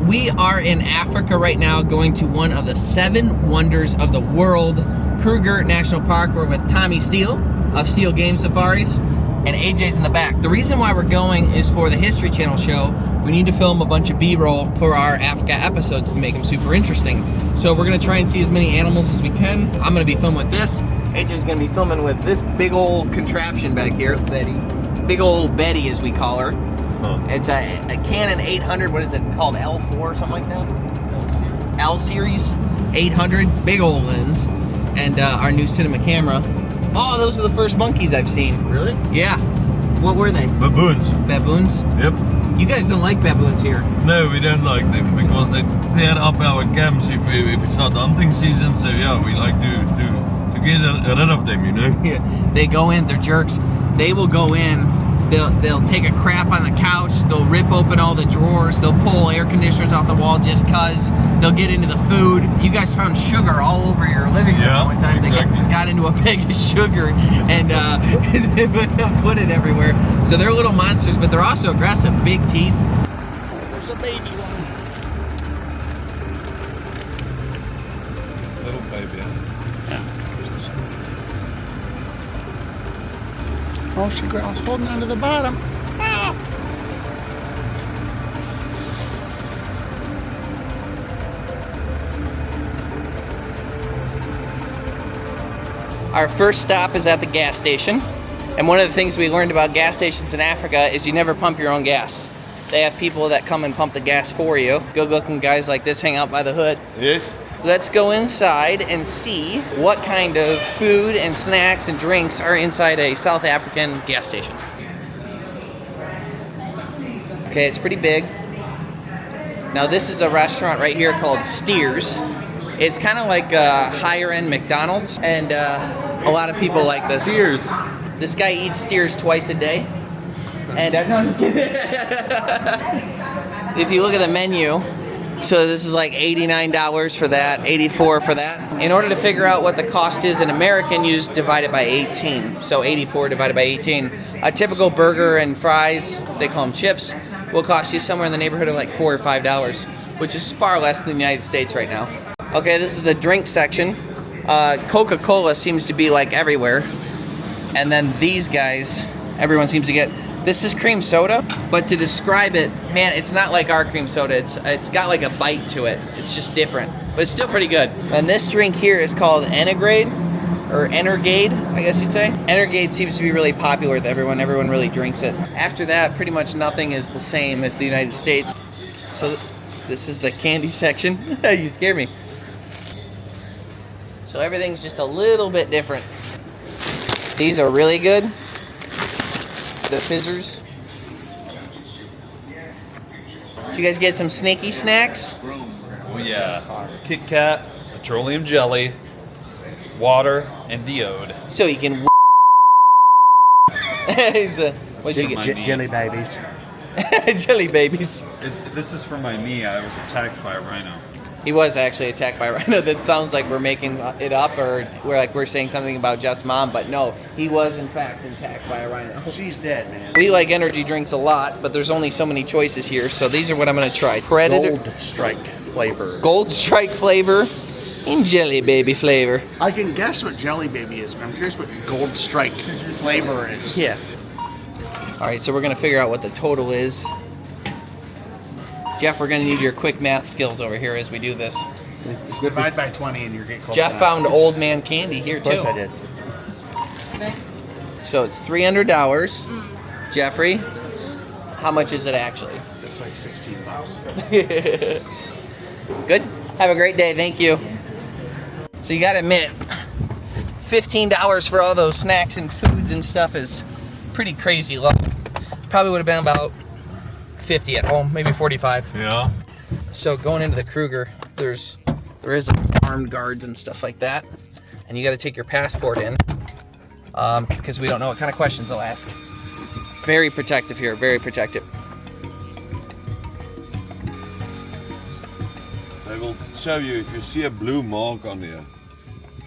We are in Africa right now, going to one of the 7 wonders of the world, Kruger National Park. We're with Tommy Steele of Steele Game Safaris, and AJ's in the back. The reason why we're going is for the History Channel show. We need to film a bunch of B-roll for our Africa episodes to make them super interesting. So we're gonna try and see as many animals as we can. I'm gonna be filming with this. AJ's gonna be filming with this big old contraption back here, Betty. Big old Betty, as we call her. Huh. It's a Canon 800, what is it called, L4 or something like that? L-series 800, big old lens. And our new cinema camera. Oh, those are the first monkeys I've seen. Really? Yeah. What were they? Baboons. Baboons? Yep. You guys don't like baboons here. No, we don't like them because they tear up our camps if it's not hunting season. So yeah, we like to get rid of them, you know? Yeah. They go in, they're jerks. They will go in. They'll take a crap on the couch, they'll rip open all the drawers, they'll pull air conditioners off the wall just cuz, they'll get into the food. You guys found sugar all over your living room one time. Exactly. They got into a bag of sugar and put it everywhere. So they're little monsters, but they're also aggressive, big teeth. There's a baby one. Little baby, yeah. Oh, she was holding onto the bottom. Ah. Our first stop is at the gas station. And one of the things we learned about gas stations in Africa is you never pump your own gas. They have people that come and pump the gas for you. Good-looking guys like this hang out by the hood. Yes. Let's go inside and see what kind of food and snacks and drinks are inside a South African gas station. Okay, it's pretty big. Now this is a restaurant right here called Steers. It's kind of like a higher-end McDonald's, and a lot of people like this. Steers. This guy eats Steers twice a day. And no, I'm just kidding. If you look at the menu, so this is like $89 for that, $84 for that. In order to figure out what the cost is in American, you just divide it by 18. So 84 divided by 18. A typical burger and fries, they call them chips, will cost you somewhere in the neighborhood of like $4 or $5, which is far less than the United States right now. Okay, this is the drink section. Coca-Cola seems to be like everywhere. And then these guys, everyone seems to get. This is cream soda, but to describe it, man, it's not like our cream soda. It's got like a bite to it. It's just different, but it's still pretty good. And this drink here is called Endangered, or Endangered, I guess you'd say. Endangered seems to be really popular with everyone. Everyone really drinks it. After that, pretty much nothing is the same as the United States. So this is the candy section. You scared me. So everything's just a little bit different. These are really good. The fizzers. Did you guys get some snaky snacks? Oh yeah, Kit Kat, petroleum jelly, water, and Diode. So you can. What'd you get? Jelly babies. Jelly babies. This is for my knee. I was attacked by a rhino. He was actually attacked by a rhino. That sounds like we're making it up, or we're saying something about Jeff's mom, but no, he was in fact attacked by a rhino. She's dead, man. We like energy drinks a lot, but there's only so many choices here, so these are what I'm going to try. Predator. Gold Strike flavor. Gold Strike flavor and Jelly Baby flavor. I can guess what Jelly Baby is, but I'm curious what Gold Strike flavor is. Yeah. All right, so we're going to figure out what the total is. Jeff, we're going to need your quick math skills over here as we do this. Divide by 20 and you're getting close. Jeff found old man candy here, too. Of course I did. So it's $300. Jeffrey, how much is it actually? It's like $16. Good. Have a great day. Thank you. So you got to admit, $15 for all those snacks and foods and stuff is pretty crazy low. Probably would have been about 50 at home, maybe 45. Yeah. So going into the Kruger, there is armed guards and stuff like that, and you got to take your passport in because we don't know what kind of questions they'll ask. Very protective here, very protective. I will show you if you see a blue mark on here.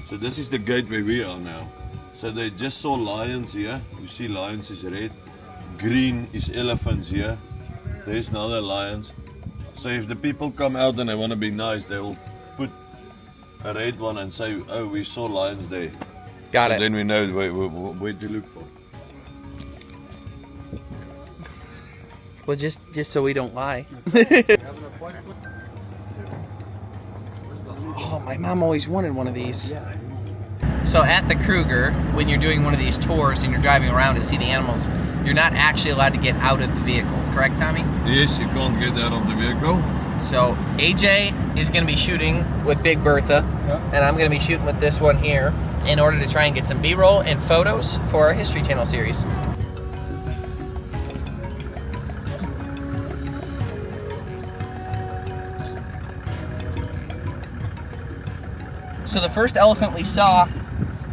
So this is the gate where we are now. So they just saw lions here. You see lions is red. Green is elephants here. There's another lions. So if the people come out and they want to be nice, they will put a red one and say, oh, we saw lions there. Got So it. then we know where to look for. Well, just so we don't lie. Oh, my mom always wanted one of these. So at the Kruger, when you're doing one of these tours and you're driving around to see the animals, you're not actually allowed to get out of the vehicle, correct, Tommy? Yes, you can't get out of the vehicle. So AJ is going to be shooting with Big Bertha, and I'm going to be shooting with this one here in order to try and get some B-roll and photos for our History Channel series. So the first elephant we saw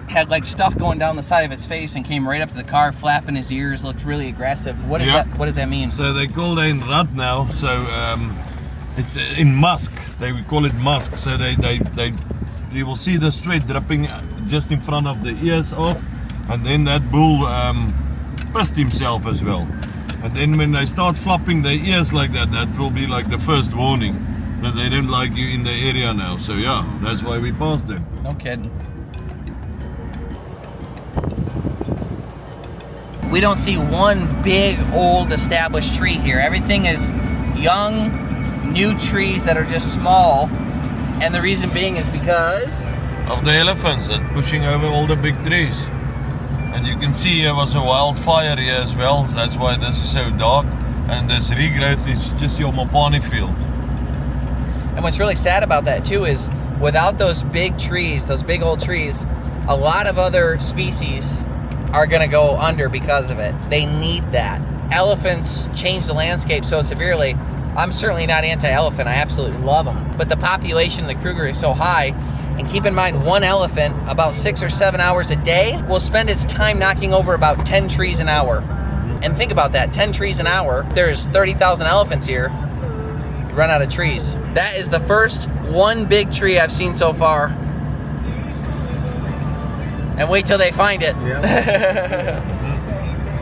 had like stuff going down the side of its face and came right up to the car, flapping his ears, looked really aggressive. What is that? What does that mean? So they call it in rat now. So it's in musk. They would call it musk. So you will see the sweat dripping just in front of the ears off, and then that bull pissed himself as well. And then when they start flopping their ears like that, that will be like the first warning that they don't like you in the area now. So yeah, that's why we passed them. No kidding. We don't see one big old established tree here. Everything is young, new trees that are just small. And the reason being is because of the elephants that pushing over all the big trees. And you can see there was a wildfire here as well. That's why this is so dark. And this regrowth is just your Mopani field. And what's really sad about that too is without those big trees, those big old trees, a lot of other species are going to go under because of it. They need that. Elephants change the landscape so severely. I'm certainly not anti-elephant. I absolutely love them. But the population of the Kruger is so high. And keep in mind, one elephant, about 6 or 7 hours a day, will spend its time knocking over about 10 trees an hour. And think about that, 10 trees an hour. There's 30,000 elephants here. You run out of trees. That is the first one big tree I've seen so far. And wait till they find it. Yeah.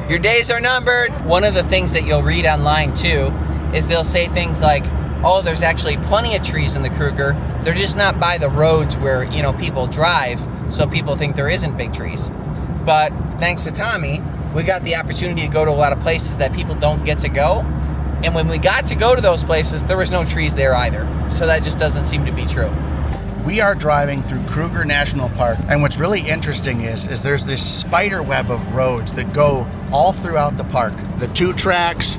Your days are numbered. One of the things that you'll read online too is they'll say things like, oh, there's actually plenty of trees in the Kruger. They're just not by the roads where, you know, people drive, so people think there isn't big trees. But thanks to Tommy, we got the opportunity to go to a lot of places that people don't get to go. And when we got to go to those places, there was no trees there either. So that just doesn't seem to be true. We are driving through Kruger National Park, and what's really interesting is there's this spider web of roads that go all throughout the park. The 2 tracks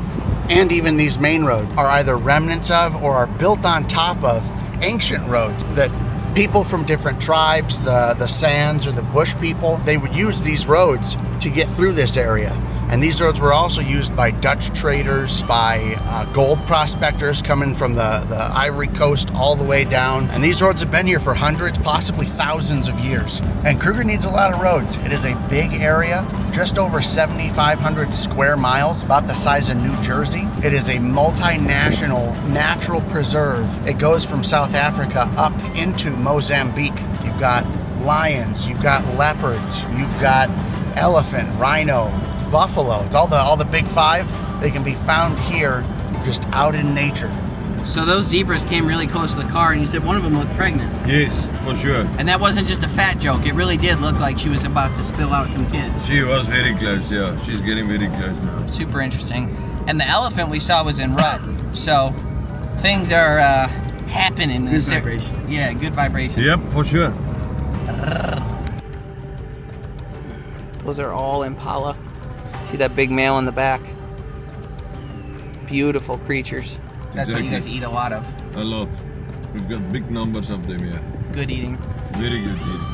and even these main roads are either remnants of or are built on top of ancient roads that people from different tribes, the Sands or the Bush people, they would use these roads to get through this area. And these roads were also used by Dutch traders, by gold prospectors coming from the Ivory Coast all the way down. And these roads have been here for hundreds, possibly thousands of years. And Kruger needs a lot of roads. It is a big area, just over 7,500 square miles, about the size of New Jersey. It is a multinational natural preserve. It goes from South Africa up into Mozambique. You've got lions, you've got leopards, you've got elephant, rhino, buffalo. It's all the big 5. They can be found here just out in nature. So those zebras came really close to the car, and you said one of them looked pregnant. Yes, for sure. And that wasn't just a fat joke. It really did look like she was about to spill out some kids. She was very close, yeah. She's getting very close now. Super interesting. And the elephant we saw was in rut. So things are happening in this area. Yeah, good vibration. Yep, for sure. Those are all impala. See that big male in the back? Beautiful creatures. That's what you guys eat a lot of. A lot. We've got big numbers of them here. Good eating. Very good eating.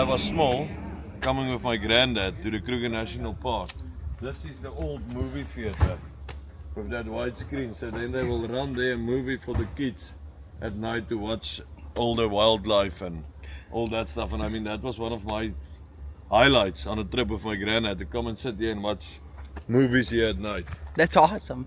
I was small, coming with my granddad to the Kruger National Park. This is the old movie theater with that white screen. So then they will run there a movie for the kids at night to watch all the wildlife and all that stuff. And I mean, that was one of my highlights on a trip with my granddad, to come and sit here and watch movies here at night. That's awesome.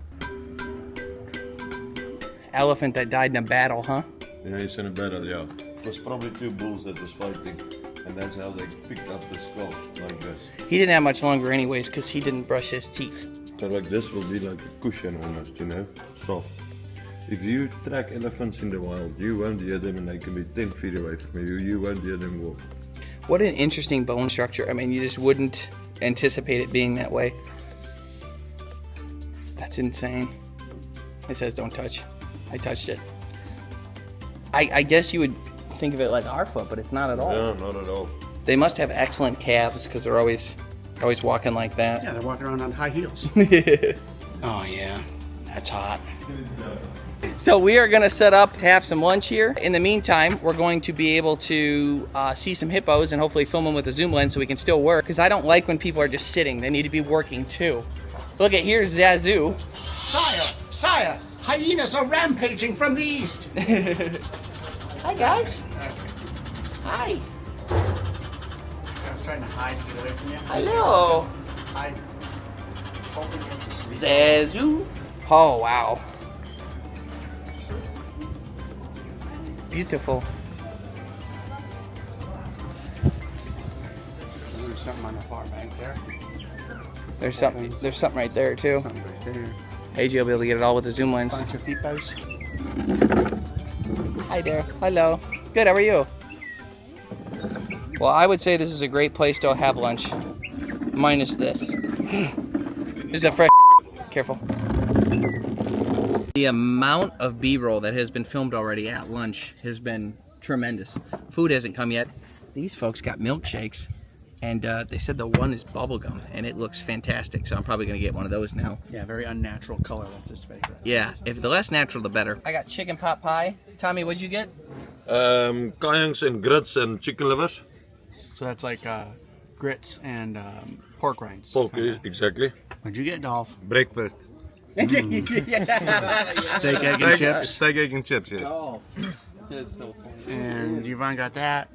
Elephant that died in a battle, huh? Yeah, he's in a battle, yeah. It was probably two bulls that was fighting, and that's how they picked up the skull, like this. He didn't have much longer anyways because he didn't brush his teeth. So like this will be like a cushion almost, you know, soft. If you track elephants in the wild, you won't hear them, and they can be 10 feet away from you. You won't hear them walk. What an interesting bone structure. I mean, you just wouldn't anticipate it being that way. That's insane. It says don't touch. I touched it. I guess you would think of it like our foot, but it's not at all. No, not at all. They must have excellent calves because they're always walking like that. Yeah, they're walking around on high heels. Oh yeah, that's hot. So we are gonna set up to have some lunch here. In the meantime, we're going to be able to see some hippos and hopefully film them with a zoom lens so we can still work. Because I don't like when people are just sitting. They need to be working too. Look at, here's Zazu. Sire, hyenas are rampaging from the east. Hi guys. Hi. I was trying to hide to get away from you. Hello. Hide. Zazu. Oh wow. Beautiful. There's something on the far bank there. There's something right there too. Something right there. AJ will be able to get it all with the zoom lens. Bunch of hippos. Hi there. Hello. Good, how are you? Well, I would say this is a great place to have lunch. Minus this. There's a fresh. Careful. The amount of B-roll that has been filmed already at lunch has been tremendous. Food hasn't come yet. These folks got milkshakes, and they said the one is bubblegum, and it looks fantastic, so I'm probably going to get one of those now. Yeah, very unnatural color. That's his favorite. Yeah, if the less natural, the better. I got chicken pot pie. Tommy, what'd you get? Kajings and grits and chicken livers. So that's like grits and pork rinds. Pork, exactly. What'd you get, Dolph? Breakfast. Steak, egg, and chips. Steak, egg, and chips, yeah. Oh, that's so funny. And Yvonne got that.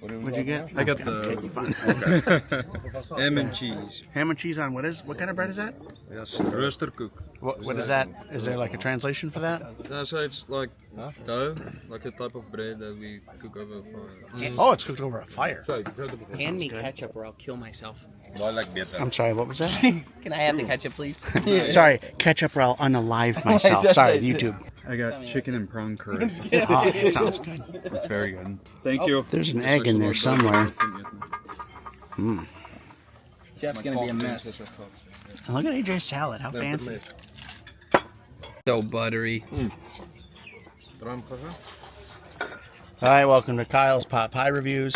What'd you get? I got Okay, Yvonne. ham and cheese. Ham and cheese on what kind of bread is that? Yes, roaster cook. What is that? Is there like a translation for that? So it's like dough, like a type of bread that we cook over fire. Oh, it's cooked over a fire. Hand me ketchup or I'll kill myself. I like better. I'm sorry, what was that? Can I have the ketchup, please? Sorry, ketchup or I'll unalive myself. Sorry, YouTube. I got chicken and prawn curry. Oh, that sounds good. It's very good. Thank you. There's an egg in there somewhere. Jeff's gonna be a mess. And look at AJ's salad. How fancy. So buttery. All right, welcome to Kyle's Pot Pie Reviews.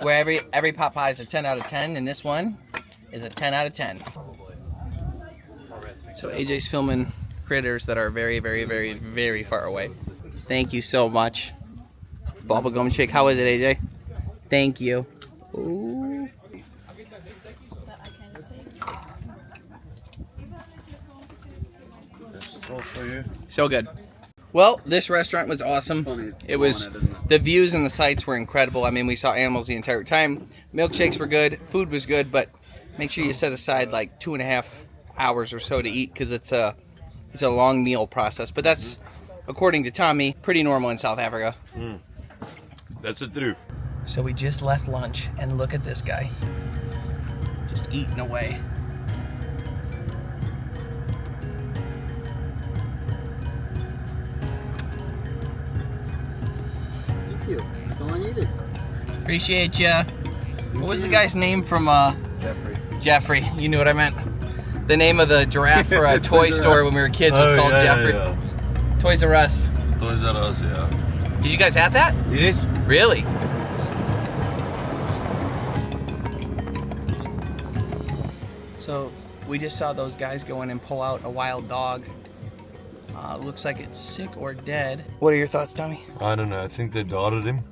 Where every pot pie is a 10 out of 10, and this one is a 10 out of 10. So AJ's filming critters that are very, very, very, very far away. Thank you so much. Bubblegum shake. How is it, AJ? Thank you. Ooh. All for you. So good. Well, this restaurant was awesome. It was, the views and the sights were incredible. I mean, we saw animals the entire time. Milkshakes were good. Food was good, but make sure you set aside like 2.5 hours or so to eat because it's a long meal process. But that's, according to Tommy, pretty normal in South Africa. That's the truth. So we just left lunch, and look at this guy. Just eating away. Thank you. That's all I needed. Appreciate ya. What was the guy's name from Jeffrey. Jeffrey? You knew what I meant. The name of the giraffe for a toy store when we were kids was called Jeffrey. Yeah. Toys R Us. Toys R Us, yeah. Did you guys have that? Yes. Really? So we just saw those guys go in and pull out a wild dog. Looks like it's sick or dead. What are your thoughts, Tommy? I don't know. I think they darted him.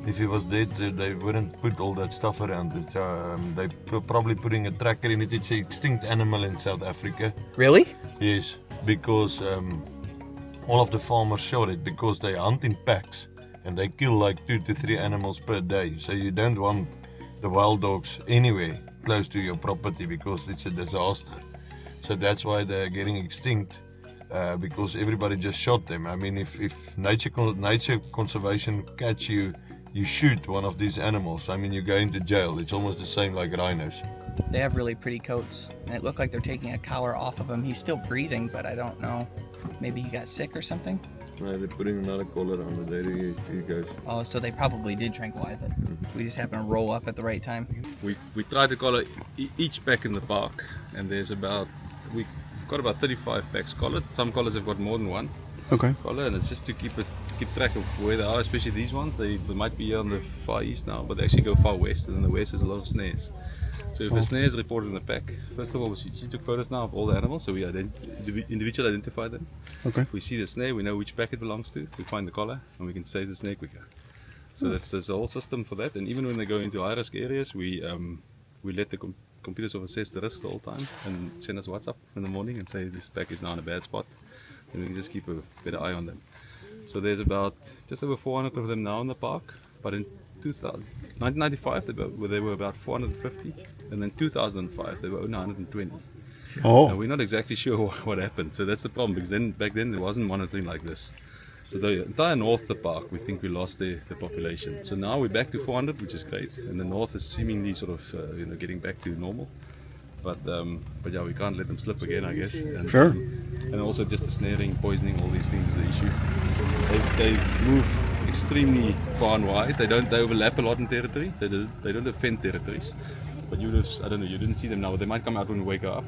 If he was dead, they wouldn't put all that stuff around it. So they probably putting a tracker in it. It's an extinct animal in South Africa. Really? Yes, because all of the farmers shot it because they hunt in packs and they kill like 2 to 3 animals per day. So you don't want the wild dogs anywhere close to your property because it's a disaster. So that's why they're getting extinct. Because everybody just shot them. I mean, if nature conservation catch you, you shoot one of these animals, I mean, you go into jail. It's almost the same like rhinos. They have really pretty coats, and it looked like they're taking a collar off of him. He's still breathing, but I don't know. Maybe he got sick or something? No, they're putting another collar on it. There he goes. Oh, so they probably did tranquilize it. We just happened to roll up at the right time. We try to collar each pack in the park, and we've got about 35 packs collared. Some collars have got more than one collar, and it's just to keep track of where they are, especially these ones. They might be on the far east now, but they actually go far west, and in the west there's a lot of snares. So if a snare is reported in the pack, first of all, she took photos now of all the animals, so we individually identify them. Okay. If we see the snare, we know which pack it belongs to, we find the collar, and we can save the snare quicker. So there's a whole system for that, and even when they go into high-risk areas, we let the computers assess the risk the whole time and send us WhatsApp in the morning and say this pack is now in a bad spot, and we can just keep a better eye on them. So there's about just over 400 of them now in the park, but in 1995 they were about 450, and then 2005 they were only 120. Oh. We're not exactly sure what happened, so that's the problem, because back then there wasn't monitoring like this. So the entire north of the park, we think we lost the population. So now we're back to 400, which is great, and the north is seemingly sort of getting back to normal. But yeah, we can't let them slip again, I guess. And, Sure. And also just the snaring, poisoning, all these things is an issue. They move extremely far and wide. They overlap a lot in territory. They don't defend territories. But you didn't see them now. But they might come out when we wake up.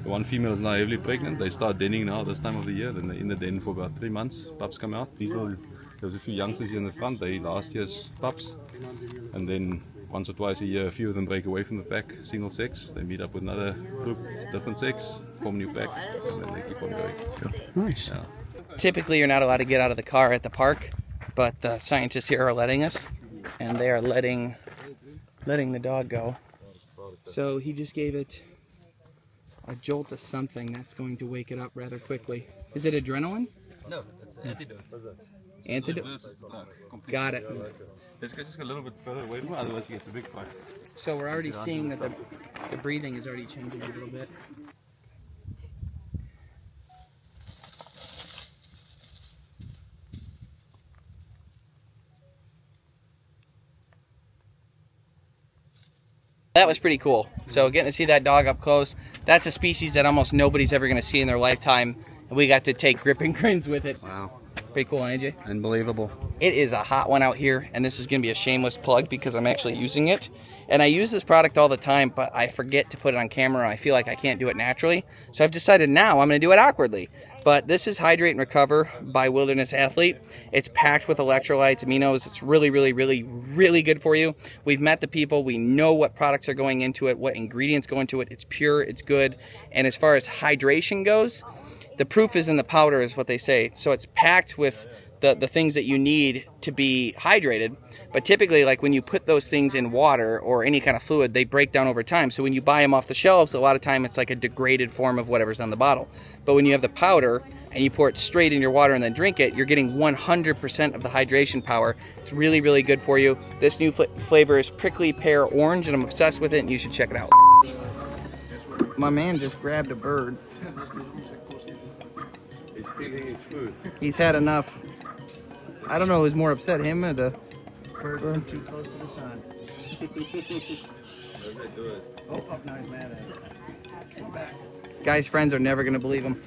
The one female is now heavily pregnant. They start denning now this time of the year. Then they're in the den for about 3 months. Pups come out. There's a few youngsters here in the front. They last year's pups. And then once or twice a year, a few of them break away from the pack, single sex. They meet up with another group, different sex, form a new pack, and then they keep on going. Nice. Yeah. Typically, you're not allowed to get out of the car at the park, but the scientists here are letting us, and they are letting the dog go. So he just gave it a jolt of something that's going to wake it up rather quickly. Is it adrenaline? No, it's an antidote. Antidote? Got it. Let's go just a little bit further away from it, otherwise he gets a big fight. So we're already seeing that the breathing is already changing a little bit. That was pretty cool. So getting to see that dog up close, that's a species that almost nobody's ever going to see in their lifetime. And we got to take grip and grins with it. Wow. Pretty cool, AJ? Unbelievable. It is a hot one out here, and this is going to be a shameless plug because I'm actually using it. And I use this product all the time, but I forget to put it on camera. I feel like I can't do it naturally. So I've decided now I'm going to do it awkwardly. But this is Hydrate and Recover by Wilderness Athlete. It's packed with electrolytes, aminos. It's really, really, really, really good for you. We've met the people. We know what products are going into it, what ingredients go into it. It's pure, it's good. And as far as hydration goes, the proof is in the powder is what they say. So it's packed with the things that you need to be hydrated. But typically, like when you put those things in water or any kind of fluid, they break down over time. So when you buy them off the shelves, a lot of time it's like a degraded form of whatever's on the bottle. But when you have the powder and you pour it straight in your water and then drink it, you're getting 100% of the hydration power. It's really, really good for you. This new flavor is prickly pear orange, and I'm obsessed with it, and you should check it out. My man just grabbed a bird. He's stealing his food. He's had enough. I don't know who's more upset, him or the Bird too close to the sun. Oh, now he's mad at it. Come back. guy's friends are never going to believe him.